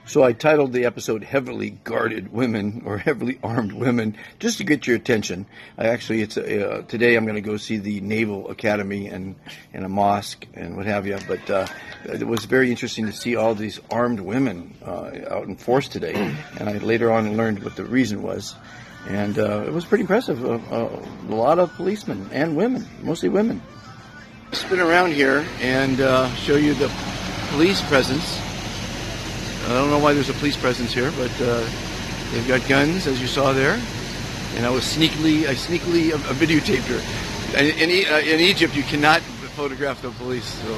So I titled the episode Heavily Guarded Women or Heavily Armed Women just to get your attention. Today I'm going to go see the Naval Academy and a mosque and what have you. But it was very interesting to see all these armed women out in force today. And I later on learned what the reason was. And it was pretty impressive. A lot of policemen and women, mostly women. Spin around here and show you the police presence. I don't know why there's a police presence here, but they've got guns, as you saw there. And I sneakily videotaped her. In Egypt, you cannot photograph the police. So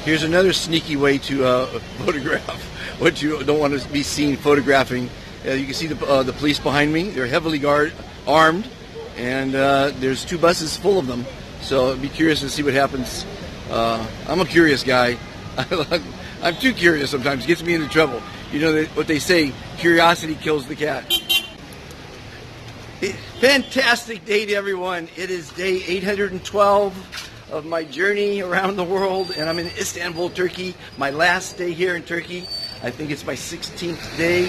here's another sneaky way to photograph what you don't want to be seen photographing. You can see the police behind me. They're heavily armed, and there's 2 buses full of them. So I'd be curious to see what happens. I'm a curious guy. I'm too curious sometimes. It gets me into trouble. You know what they say, curiosity kills the cat. Fantastic day to everyone. It is day 812 of my journey around the world, and I'm in Istanbul, Turkey. My last day here in Turkey. I think it's my 16th day.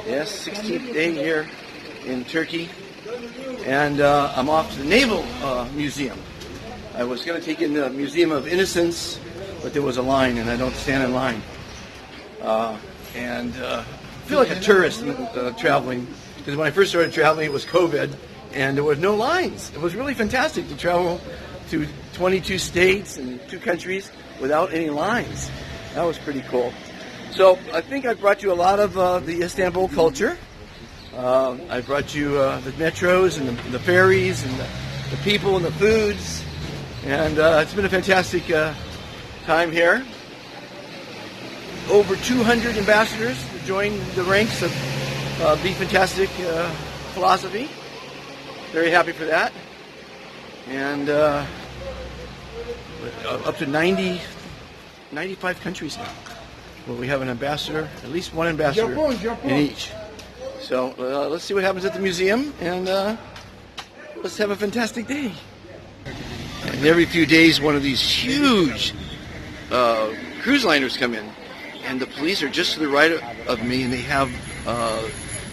Yes, 16th day here in Turkey. And I'm off to the Naval Museum. I was going to take in the Museum of Innocence, but there was a line, and I don't stand in line. I feel like a tourist traveling, because when I first started traveling, it was COVID, and there were no lines. It was really fantastic to travel to 22 states and 2 countries without any lines. That was pretty cool. So I think I brought you a lot of the Istanbul culture. I brought you the metros and the ferries and the people and the foods. And it's been a fantastic time here. Over 200 ambassadors joined the ranks of Be Fantastic philosophy. Very happy for that. And up to 95 countries now. Well, we have an ambassador, at least one ambassador in each. So let's see what happens at the museum, and let's have a fantastic day. And every few days, one of these huge cruise liners come in, and the police are just to the right of me, and they have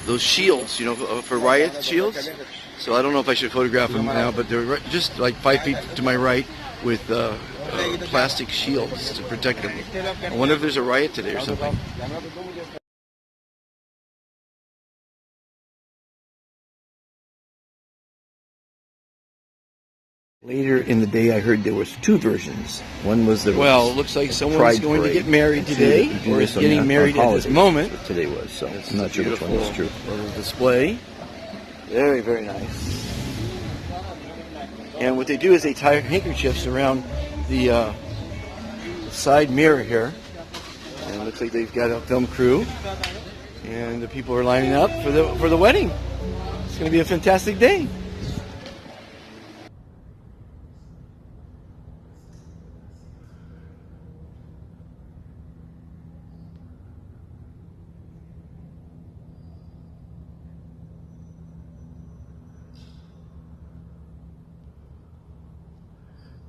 those shields, for riot shields. So I don't know if I should photograph them now, but they're just like 5 feet to my right with plastic shields to protect them. I wonder if there's a riot today or something. Later in the day, I heard there was 2 versions. One was the it looks like someone's going to get married today, or is getting married at this moment. Today was, so I'm not sure which one is true. Little display, very, very nice. And what they do is they tie handkerchiefs around the side mirror here, and it looks like they've got a film crew, and the people are lining up for the wedding. It's going to be a fantastic day.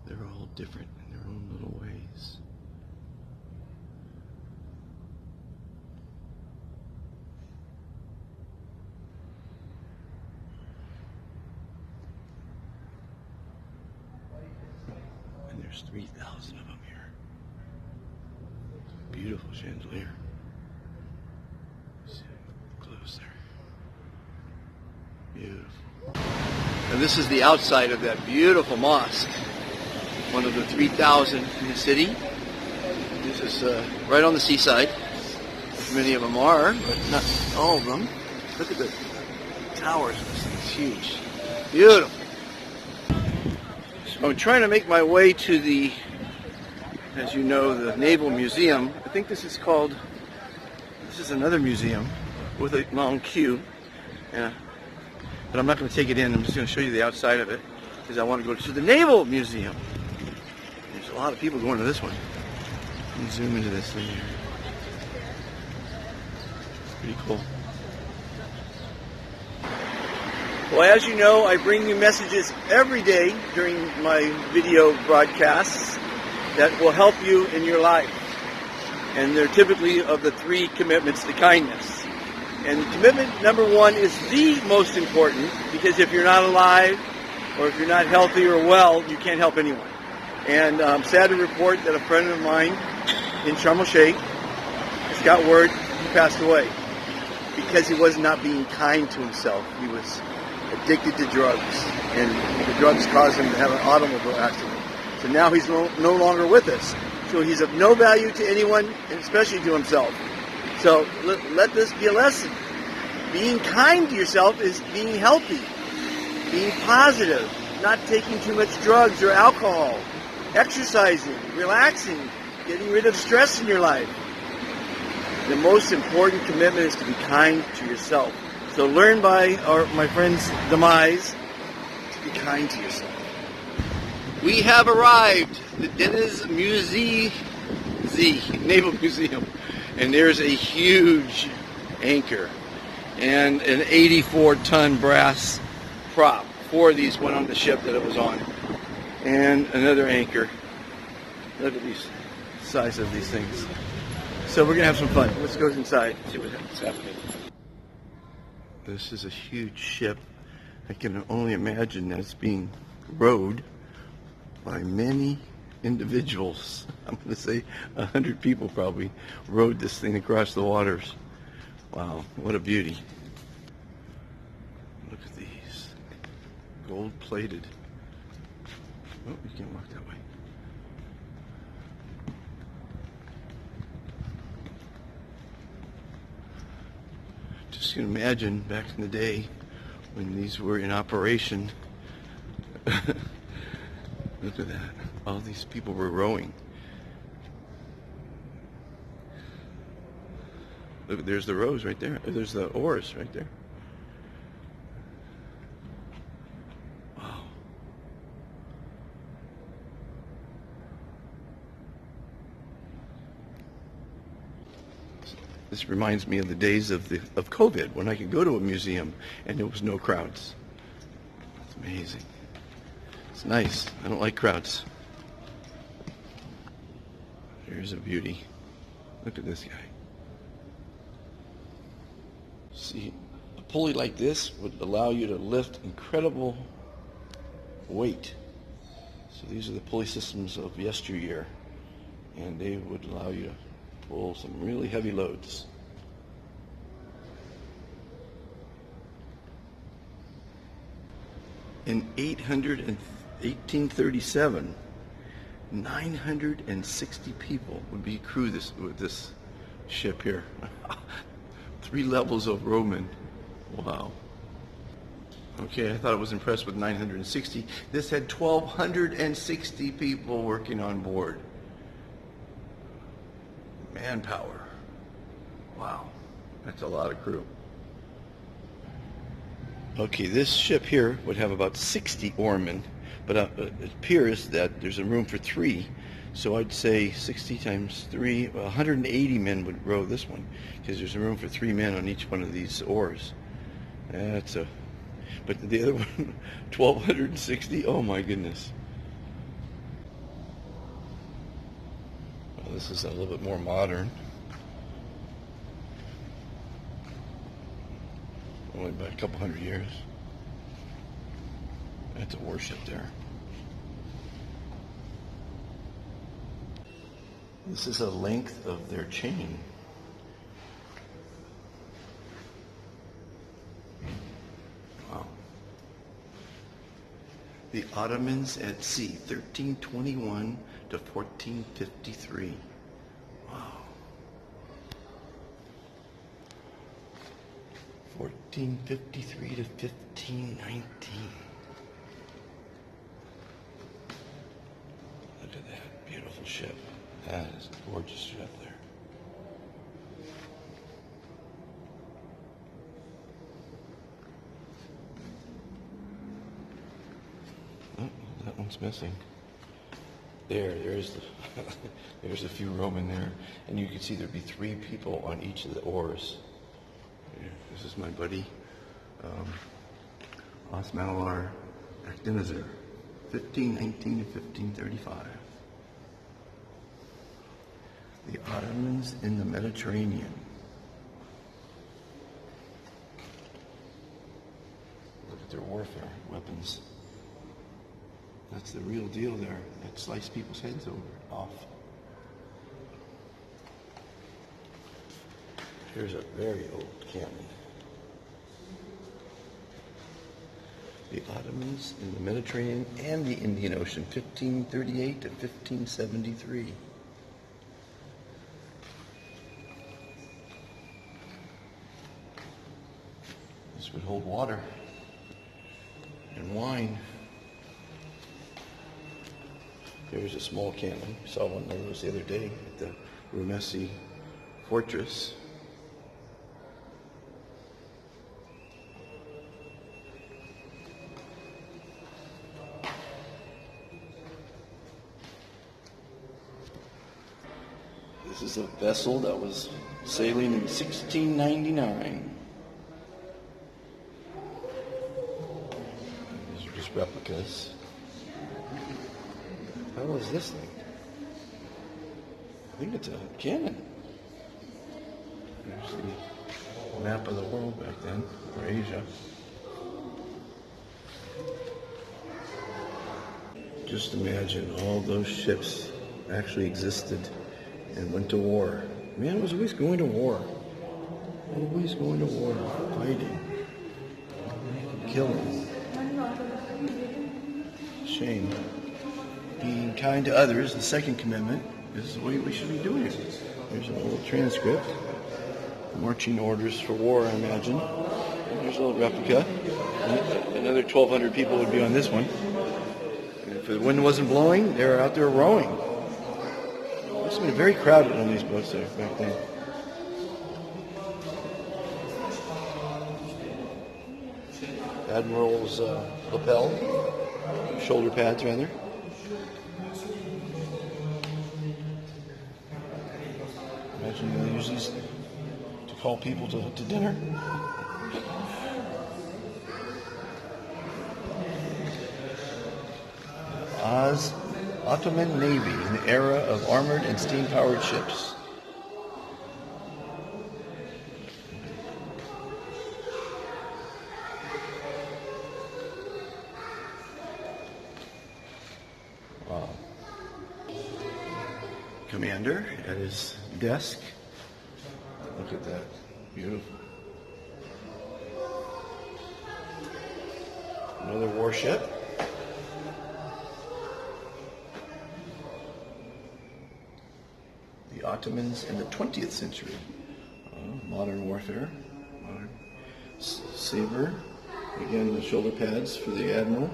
They're all different in their own little ways. And there's 3,000 of them here. Beautiful chandelier. See, close there. Beautiful. And this is the outside of that beautiful mosque. One of the 3,000 in the city. This is right on the seaside, as many of them are, but not all of them. Look at the towers. This thing's huge. Beautiful. So I'm trying to make my way to the, as you know, the Naval Museum. I think this is another museum with a long queue. Yeah. But I'm not going to take it in. I'm just going to show you the outside of it, because I want to go to the Naval Museum. There's a lot of people going to this one. Let me zoom into this thing here. Pretty cool. Well, as you know, I bring you messages every day during my video broadcasts that will help you in your life. and they're typically of the three commitments to kindness. And commitment number one is the most important, because if you're not alive or if you're not healthy or well, you can't help anyone. And I'm sad to report that a friend of mine in Sharm el-Sheikh has got word he passed away because he was not being kind to himself. He was addicted to drugs, and the drugs caused him to have an automobile accident. So now he's no longer with us. So he's of no value to anyone, and especially to himself. So let this be a lesson. Being kind to yourself is being healthy, being positive, not taking too much drugs or alcohol, exercising, relaxing, getting rid of stress in your life. The most important commitment is to be kind to yourself. So learn by my friend's demise to be kind to yourself. We have arrived at the Naval Museum, and there's a huge anchor and an 84-ton brass prop. 4 of these went on the ship that it was on, and another anchor. Look at these size of these things. So we're gonna have some fun. Let's go inside and see what's happening. This is a huge ship. I can only imagine that it's being rowed by many individuals. I'm going to say 100 people probably rowed this thing across the waters. Wow, what a beauty. Look at these. Gold-plated. Oh, you can't walk that way. Just can imagine back in the day when these were in operation. Look at that. All these people were rowing. Look, there's the rows right there. There's the oars right there. Wow. This reminds me of the days of COVID, when I could go to a museum and there was no crowds. It's amazing. It's nice. I don't like crowds. Here's a beauty. Look at this guy. See, a pulley like this would allow you to lift incredible weight. So these are the pulley systems of yesteryear, and they would allow you to pull some really heavy loads. In 1837, 960 people would be crew with this ship here. 3 levels of rowmen. Wow. Okay, I thought I was impressed with 960. This had 1,260 people working on board. Manpower. Wow, that's a lot of crew. Okay, this ship here would have about 60 oarmen, but it appears that there's a room for 3. So I'd say 60 times 3, 180 men would row this one, because there's a room for 3 men on each one of these oars. But the other one, 1,260, oh my goodness. Well, this is a little bit more modern. Only by a couple hundred years. That's a warship there. This is the length of their chain. Wow. The Ottomans at Sea, 1321 to 1453. Wow. 1453 to 1519. Look at that beautiful ship. That is a gorgeous ship there. Oh, that one's missing. There's a few rowmen there, and you can see there'd be 3 people on each of the oars. Here, this is my buddy, Osmalar Akdenizer, 1519 to 1535. The Ottomans in the Mediterranean. Look at their warfare weapons. That's the real deal there. That sliced people's heads off. Here's a very old cannon. The Ottomans in the Mediterranean and the Indian Ocean, 1538 to 1573. This would hold water and wine. There's a small cannon. Saw one of those the other day at the Rumessi Fortress. This is a vessel that was sailing in 1699. These are just replicas. How old is this thing? I think it's a cannon. There's the map of the world back then, or Asia. Just imagine all those ships actually existed and went to war. Man was always going to war. Always going to war. Fighting. Killing. Shame. Being kind to others, the second commandment, is the way we should be doing it. There's a little transcript. Marching orders for war, I imagine. And there's a little replica. Another 1,200 people would be on this one. And if the wind wasn't blowing, they were out there rowing. Must have been very crowded on these boats there back then. Admiral's lapel, shoulder pads rather. Imagine they use these to call people to dinner. Ottoman Navy in the era of armored and steam-powered ships. Wow. Commander at his desk. Look at that. Beautiful. Another warship. The Ottomans in the 20th century. Modern warfare. Modern saber. Again, the shoulder pads for the admiral.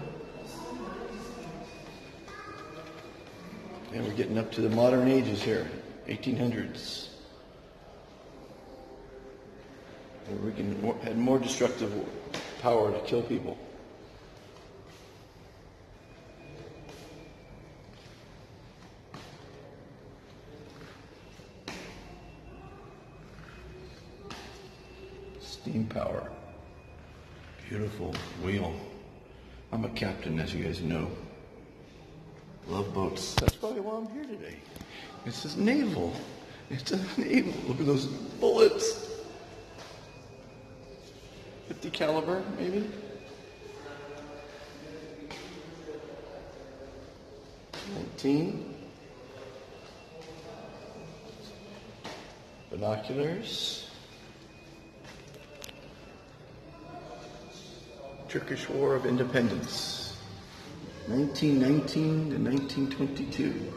And we're getting up to the modern ages here, 1800s. Where we had more destructive power to kill people. Steam power. Beautiful wheel. I'm a captain, as you guys know. Love boats. That's probably why I'm here today. It's a naval. It's a naval. Look at those bullets. 50 caliber, maybe? Binoculars. Turkish War of Independence, 1919 to 1922.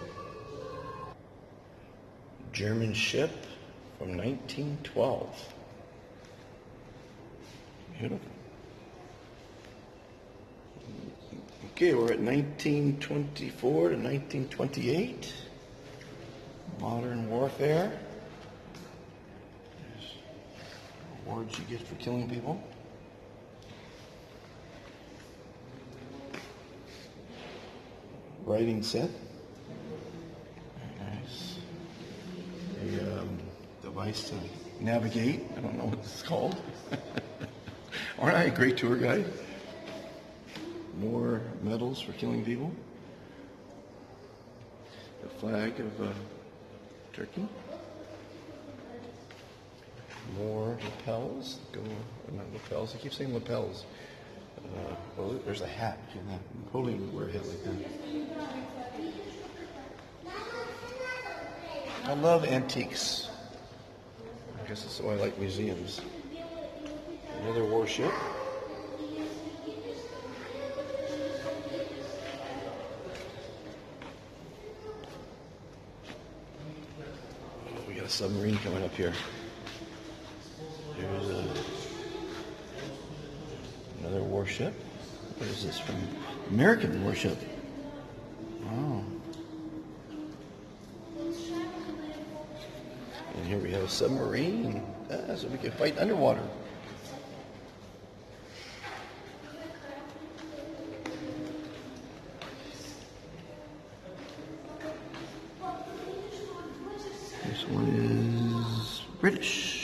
German ship from 1912. Beautiful. Okay, we're at 1924 to 1928. Modern warfare. There's awards you get for killing people. Writing set. Very nice. A device to navigate. I don't know what this is called. Aren't I a great tour guide? More medals for killing people. The flag of Turkey. More lapels. Not lapels. I keep saying lapels. Well, there's a hat. Napoleon would wear a hat like that. I love antiques. I guess that's why I like museums. Another warship. We got a submarine coming up here. There's another warship. What is this from? American warship. Oh. And here we have a submarine. So we can fight underwater. This one is British.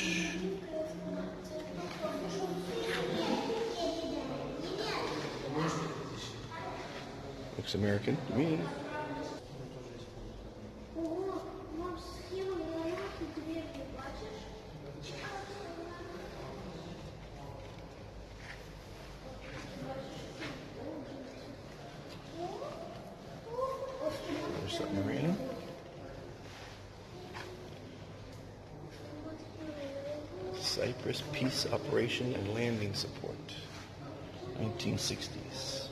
Looks American to me. Another submarine. Cyprus Peace Operation and Landing Support, 1960s.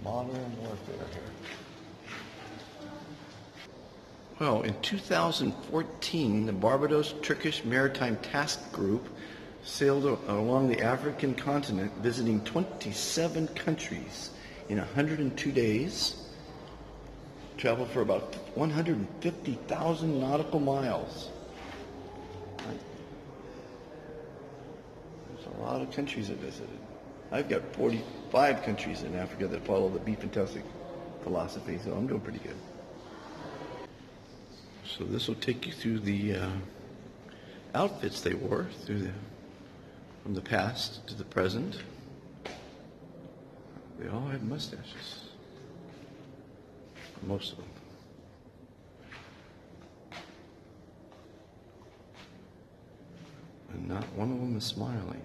Modern warfare here. Well, in 2014, the Barbados Turkish Maritime Task Group sailed along the African continent, visiting 27 countries in 102 days. Traveled for about 150,000 nautical miles. There's a lot of countries I visited. I've got 45 countries in Africa that follow the be fantastic philosophy, so I'm doing pretty good. So this will take you through the outfits they wore from the past to the present. They all had mustaches. Most of them. And not one of them is smiling.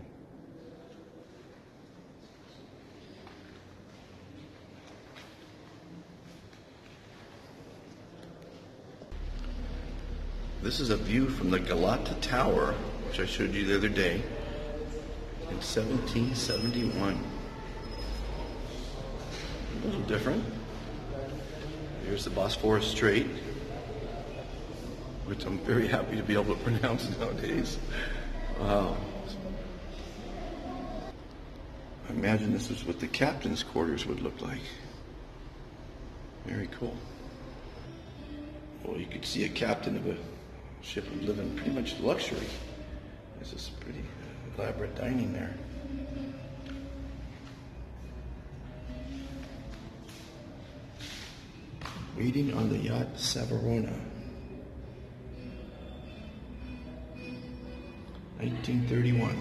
This is a view from the Galata Tower, which I showed you the other day, in 1771. A little different. Here's the Bosphorus Strait, which I'm very happy to be able to pronounce nowadays. Wow. I imagine this is what the captain's quarters would look like. Very cool. Well, you could see a captain of a ship would live in pretty much luxury. This is pretty elaborate dining there. Waiting on the yacht Savarona. 1931.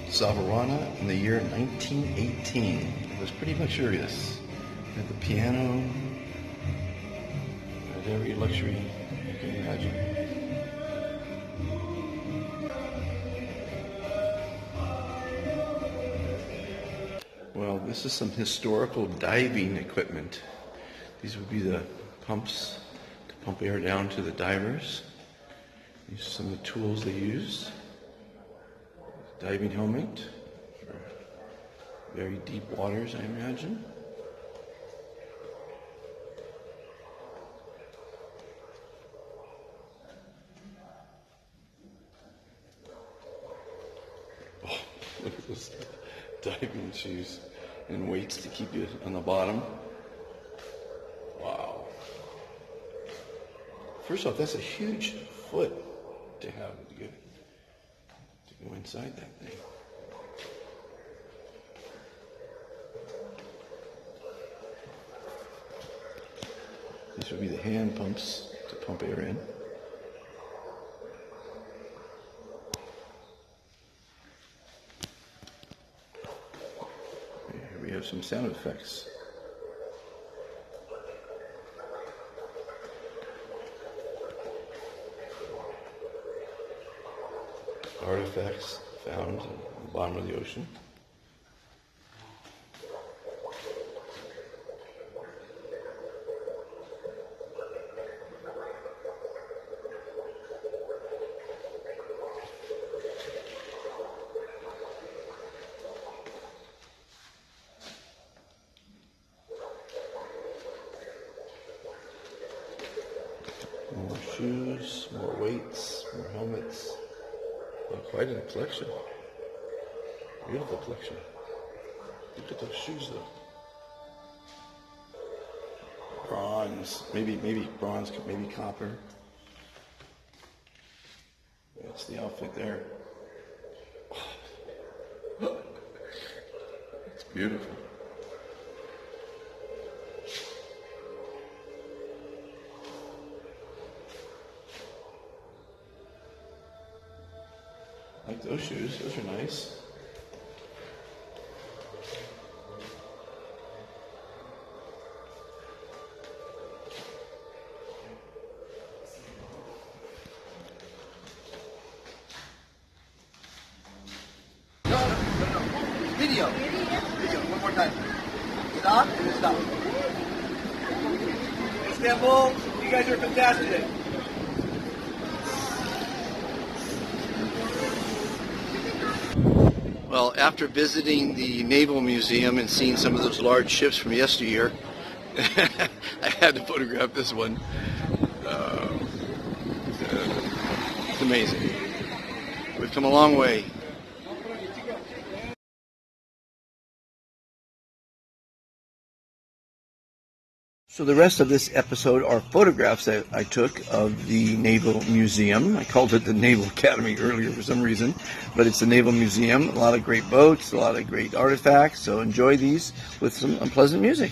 Savarona in the year 1918. It was pretty luxurious. Had the piano, had every luxury you can imagine. Well, this is some historical diving equipment. These would be the pumps to pump air down to the divers. These are some of the tools they used. Diving helmet for very deep waters, I imagine. Look at this diving shoes and weights to keep you on the bottom. First off, that's a huge foot to have to go inside that thing. This would be the hand pumps to pump air in. Here we have some sound effects. Artifacts found at the bottom of the ocean. More shoes, more weights, more helmets. Oh, quite a collection. Beautiful collection. Look at those shoes, though. Bronze, maybe bronze, maybe copper. That's the outfit there. It's beautiful. I like those shoes, those are nice. No. Video, one more time. Stop and stop. Istanbul, you guys are fantastic. Well, after visiting the Naval Museum and seeing some of those large ships from yesteryear, I had to photograph this one. It's amazing. We've come a long way. So the rest of this episode are photographs that I took of the Naval Museum. I called it the Naval Academy earlier for some reason, but it's the Naval Museum. A lot of great boats, a lot of great artifacts, so enjoy these with some unpleasant music.